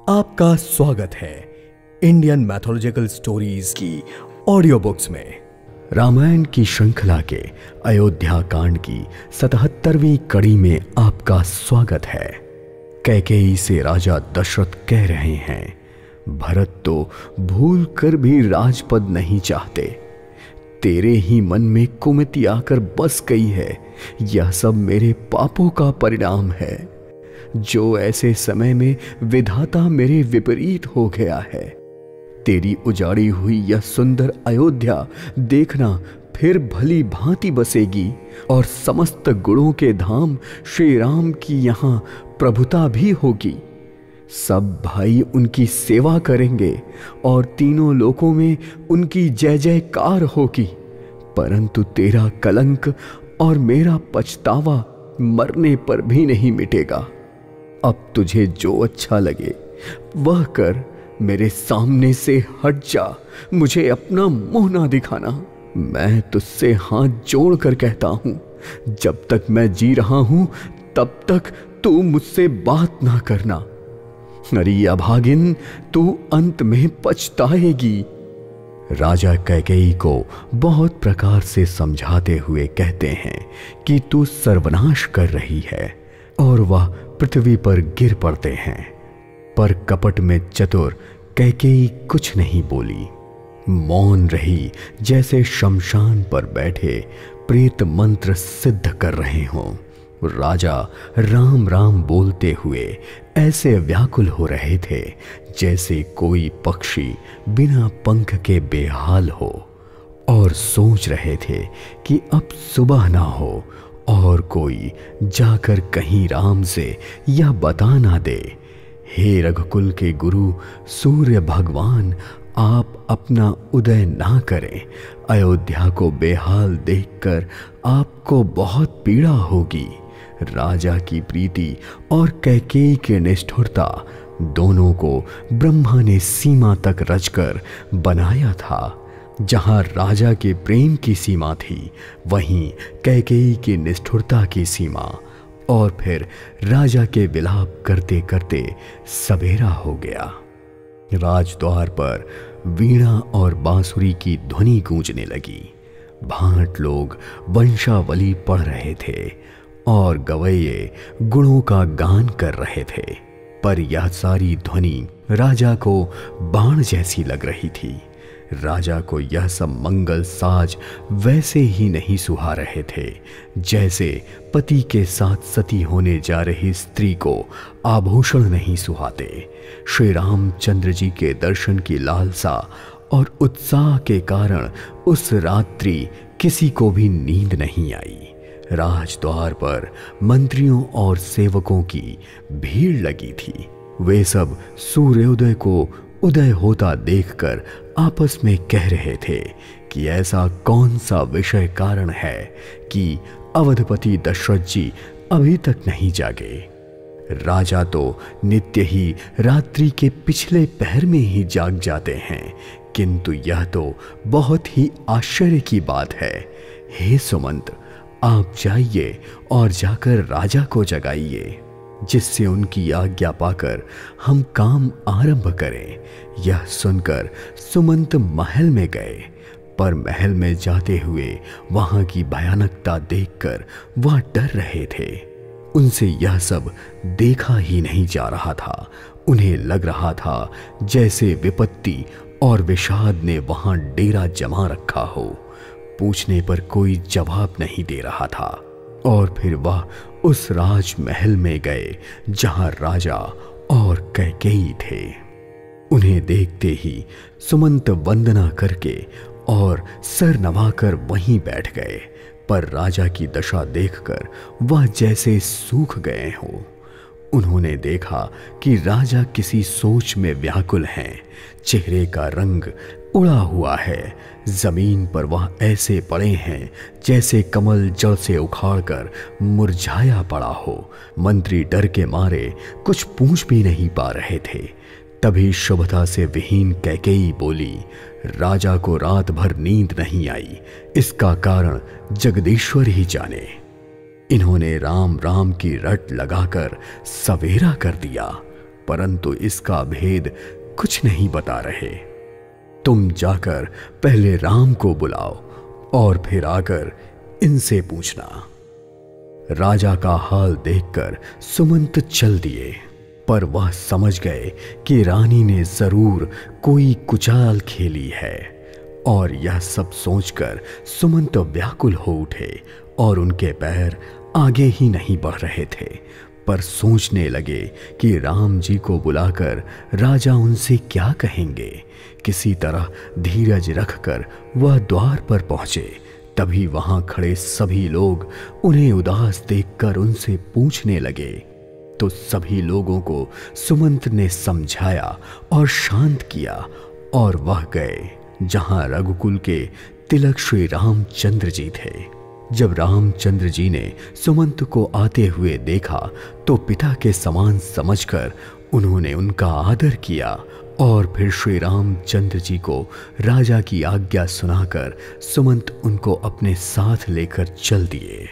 आपका स्वागत है इंडियन मैथोलॉजिकल स्टोरीज की ऑडियो बुक्स में। रामायण की श्रृंखला के अयोध्या कांड की 77वीं कड़ी में आपका स्वागत है। कैकेयी से राजा दशरथ कह रहे हैं, भरत तो भूल कर भी राजपद नहीं चाहते, तेरे ही मन में कुमति आकर बस गई है। यह सब मेरे पापों का परिणाम है, जो ऐसे समय में विधाता मेरे विपरीत हो गया है। तेरी उजाड़ी हुई यह सुंदर अयोध्या देखना फिर भली भांति बसेगी और समस्त गुणों के धाम श्री राम की यहाँ प्रभुता भी होगी। सब भाई उनकी सेवा करेंगे और तीनों लोकों में उनकी जय जयकार होगी। परंतु तेरा कलंक और मेरा पछतावा मरने पर भी नहीं मिटेगा। अब तुझे जो अच्छा लगे वह कर, मेरे सामने से हट जा। मुझे अपना मुंह ना दिखाना। मैं तुझसे हाथ जोड़ कर कहता हूं, जब तक मैं जी रहा हूं तब तक तू मुझसे बात ना करना। अरे अभागिन, तू अंत में पछताएगी। राजा कैकेयी को बहुत प्रकार से समझाते हुए कहते हैं कि तू सर्वनाश कर रही है, और वह पृथ्वी पर गिर पड़ते हैं। पर कपट में चतुर कैकेयी कुछ नहीं बोली, मौन रही, जैसे शमशान पर बैठे प्रेत मंत्र सिद्ध कर रहे हों। राजा राम राम बोलते हुए ऐसे व्याकुल हो रहे थे जैसे कोई पक्षी बिना पंख के बेहाल हो, और सोच रहे थे कि अब सुबह ना हो और कोई जाकर कहीं राम से यह बता ना दे, हे रघुकुल के गुरु सूर्य भगवान, आप अपना उदय ना करें। अयोध्या को बेहाल देखकर आपको बहुत पीड़ा होगी। राजा की प्रीति और कैकेयी की निष्ठुरता दोनों को ब्रह्मा ने सीमा तक रचकर बनाया था। जहां राजा के प्रेम की सीमा थी, वहीं कैकेयी की निष्ठुरता की सीमा। और फिर राजा के विलाप करते करते सवेरा हो गया। राजद्वार पर वीणा और बांसुरी की ध्वनि गूंजने लगी। भाट लोग वंशावली पढ़ रहे थे और गवैये गुणों का गान कर रहे थे। पर यह सारी ध्वनि राजा को बाण जैसी लग रही थी। राजा को यह सब मंगल साज वैसे ही नहीं सुहा रहे थे जैसे पति के साथ सती होने जा रही स्त्री को आभूषण नहीं सुहाते। श्री रामचंद्र जी के दर्शन की लालसा और उत्साह के कारण उस रात्रि किसी को भी नींद नहीं आई। राजद्वार पर मंत्रियों और सेवकों की भीड़ लगी थी। वे सब सूर्योदय को उदय होता देखकर आपस में कह रहे थे कि ऐसा कौन सा विषय कारण है कि अवधपति दशरथ जी अभी तक नहीं जागे। राजा तो नित्य ही रात्रि के पिछले पहर में ही जाग जाते हैं, किंतु यह तो बहुत ही आश्चर्य की बात है। हे सुमंत, आप जाइए और जाकर राजा को जगाइए, जिससे उनकी आज्ञा पाकर हम काम आरंभ करें। यह सुनकर सुमंत महल में गए, पर महल में जाते हुए वहां की भयानकता देखकर वह डर रहे थे। उनसे यह सब देखा ही नहीं जा रहा था। उन्हें लग रहा था जैसे विपत्ति और विषाद ने वहां डेरा जमा रखा हो। पूछने पर कोई जवाब नहीं दे रहा था। और फिर वह उस राजमहल में गए जहां राजा और कैकेयी थे। उन्हें देखते ही सुमंत वंदना करके और सर नवाकर वहीं बैठ गए। पर राजा की दशा देखकर वह जैसे सूख गए हों। उन्होंने देखा कि राजा किसी सोच में व्याकुल हैं। चेहरे का रंग उड़ा हुआ है। जमीन पर वह ऐसे पड़े हैं जैसे कमल जड़ से उखाड़कर मुरझाया पड़ा हो। मंत्री डर के मारे कुछ पूछ भी नहीं पा रहे थे। तभी शुभता से विहीन कैकेयी बोली, राजा को रात भर नींद नहीं आई, इसका कारण जगदीश्वर ही जाने। इन्होंने राम राम की रट लगाकर सवेरा कर दिया। परंतु इसका भेद कुछ नहीं बता रहे। तुम जाकर पहले राम को बुलाओ और फिर आकर इनसे पूछना। राजा का हाल देखकर सुमंत चल दिए, पर वह समझ गए कि रानी ने जरूर कोई कुचाल खेली है, और यह सब सोचकर सुमंत व्याकुल हो उठे और उनके पैर आगे ही नहीं बढ़ रहे थे, पर सोचने लगे कि राम जी को बुलाकर राजा उनसे क्या कहेंगे। किसी तरह धीरज रखकर वह द्वार पर पहुंचे। तभी वहां खड़े सभी लोग उन्हें उदास देखकर उनसे पूछने लगे, तो सभी लोगों को सुमंत ने समझाया और शांत किया, और वह गए जहां रघुकुल के तिलक श्री रामचंद्र जी थे। जब रामचंद्र जी ने सुमंत को आते हुए देखा तो पिता के समान समझकर उन्होंने उनका आदर किया, और फिर श्री रामचंद्र जी को राजा की आज्ञा सुनाकर सुमंत उनको अपने साथ लेकर चल दिए।